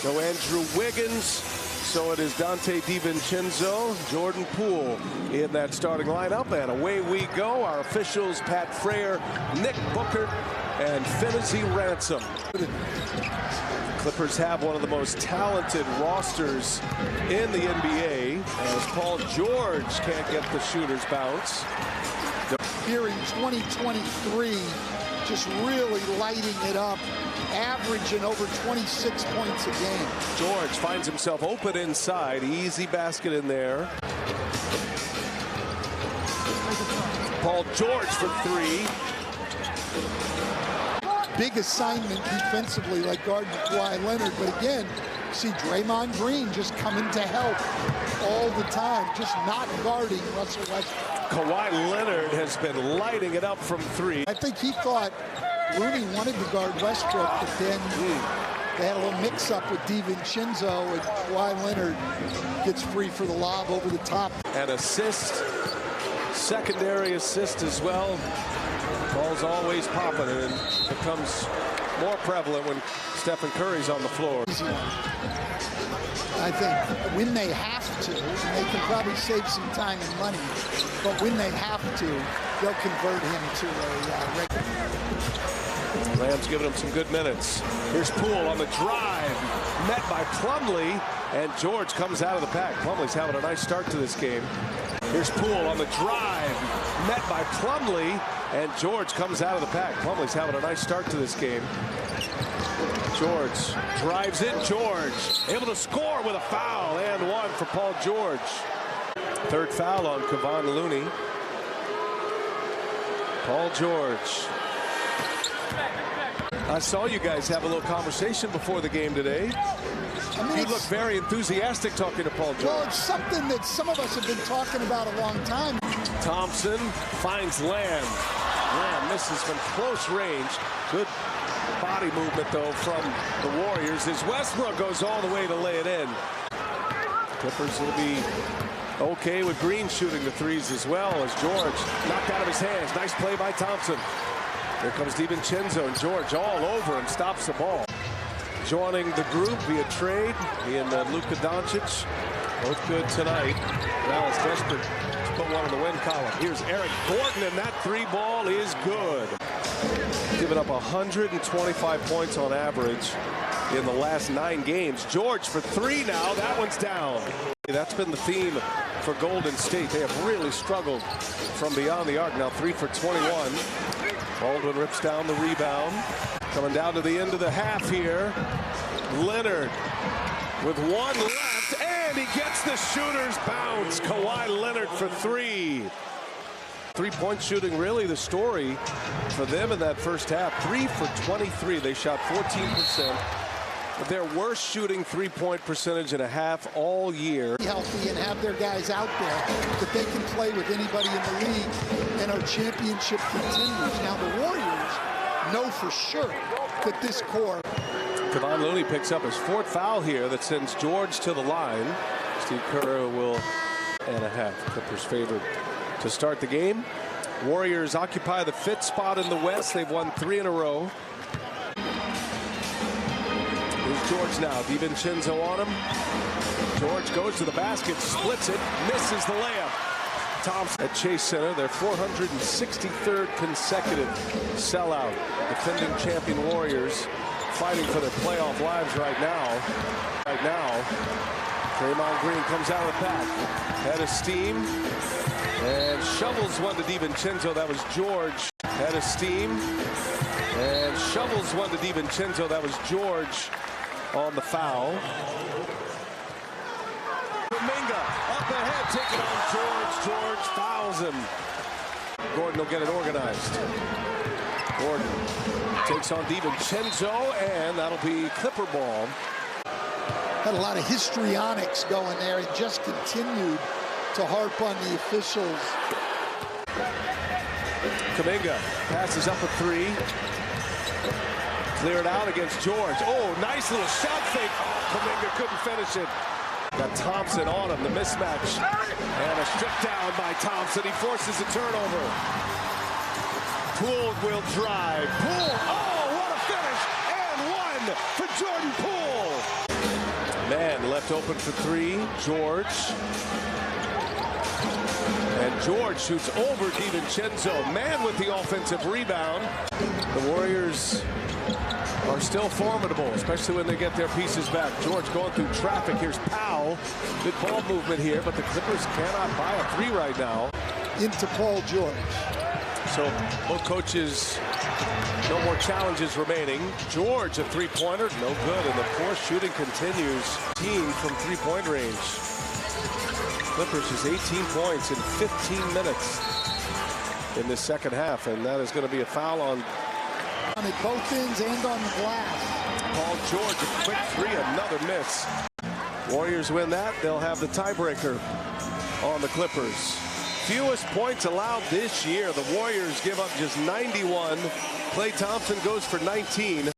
No Andrew Wiggins, so it is Dante DiVincenzo, Jordan Poole in that starting lineup, and away we go. Our officials, Pat Frayer, Nick Booker, and Finney Ransom. Clippers have one of the most talented rosters in the NBA, as Paul George can't get the shooter's bounce. Here in 2023, just really lighting it up, averaging over 26 points a game. George finds himself open inside, easy basket in there. Paul George for three. Big assignment defensively, like guarding Kawhi Leonard, but again, see Draymond Green just coming to help all the time, just not guarding Russell Westbrook. Kawhi Leonard has been lighting it up from three. I think he thought Rooney wanted to guard Westbrook, but then they had a little mix-up with DiVincenzo, and Kawhi Leonard gets free for the lob over the top. An assist, secondary assist as well. Ball's always popping, and it becomes more prevalent when Stephen Curry's on the floor. I think when they have to, they can probably save some time and money, but when they have to, they'll convert him to a regular. Rams giving him some good minutes. Here's Poole on the drive, met by Plumlee, and George comes out of the pack. Plumlee's having a nice start to this game. Here's Poole on the drive, met by Plumlee, and George comes out of the pack. Plumlee's having a nice start to this game. George drives in. George able to score with a foul, and one for Paul George. Third foul on Kevon Looney. Paul George. I saw you guys have a little conversation before the game today. You look very enthusiastic talking to Paul George. Well, it's something that some of us have been talking about a long time. Thompson finds Lamb. Lamb misses from close range. Good body movement, though, from the Warriors as Westbrook goes all the way to lay it in. Clippers will be okay with Green shooting the threes as well, as George knocked out of his hands. Nice play by Thompson. Here comes DiVincenzo, and George all over him, stops the ball. Joining the group via trade, he and Luka Doncic, both good tonight. Dallas desperate to put one in the win column. Here's Eric Gordon, and that three ball is good. Giving up 125 points on average in the last 9 games. George for three now, that one's down. That's been the theme for Golden State. They have really struggled from beyond the arc. Now 3 for 21. Baldwin rips down the rebound. Coming down to the end of the half here. Leonard with one left, and he gets the shooter's bounce. Kawhi Leonard for three. Three-point shooting really the story for them in that first half. 3 for 23. They shot 14%. Their worst shooting three-point percentage in a half all year. Healthy and have their guys out there that they can play with anybody in the league, and our championship continues. Now the Warriors know for sure that this core. Kevon Looney picks up his 4th foul here that sends George to the line. Steve Kerr will and a half. Clippers favored to start the game. Warriors occupy the 5th spot in the West. They've won 3 in a row. Here's George now. DiVincenzo on him. George goes to the basket, splits it, misses the layup. Thompson at Chase Center, their 463rd consecutive sellout. Defending champion Warriors fighting for their playoff lives right now. Draymond Green comes out of the pack. Head of steam. And shovels one to DiVincenzo. That was George. Head of steam. And shovels one to DiVincenzo. That was George on the foul. Kuminga up ahead, taking on George. George fouls him. Gordon will get it organized. Gordon takes on DiVincenzo, and that'll be Clipper ball. Had a lot of histrionics going there and just continued to harp on the officials. Kuminga passes up a 3. Cleared out against George. Oh, nice little shot fake. Oh, Kuminga couldn't finish it. Got Thompson on him, the mismatch. And a strip down by Thompson. He forces a turnover. Poole will drive. Poole, oh, what a finish. And one for Jordan Poole. left open for three. George. And George shoots over DiVincenzo. Man with the offensive rebound. The Warriors are still formidable, especially when they get their pieces back. George going through traffic. Here's Powell. Good ball movement here, but the Clippers cannot buy a three right now. Into Paul George. So both coaches, no more challenges remaining. George, a three-pointer, no good. And the poor shooting continues. Team from three-point range. Clippers just 18 points in 15 minutes in this second half, and that is going to be a foul on both ends and on the glass. Paul George. A quick three, another miss. Warriors win that, they'll have the tiebreaker on the Clippers. Fewest points allowed this year. The Warriors give up just 91. Klay Thompson goes for 19.